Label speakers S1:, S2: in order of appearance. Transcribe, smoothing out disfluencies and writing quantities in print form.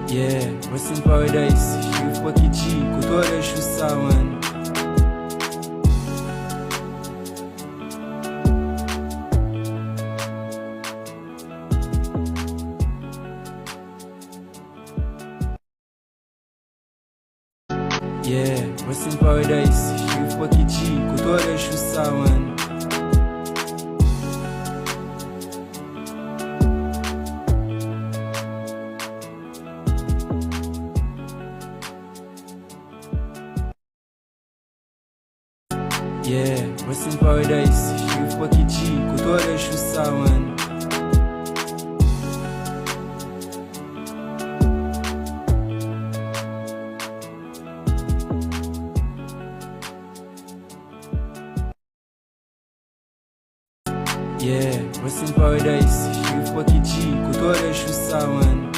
S1: Yeah, rest in paradise. Chief Pakichi, kutole shusa man. Yeah, rest in paradise. Chief Pakichi, kutole shusa man. Yeah, rest in paradise. Chief Pakichi, kutole shusa man. Yeah, rest in paradise. Chief Pakichi, kutole shusa man.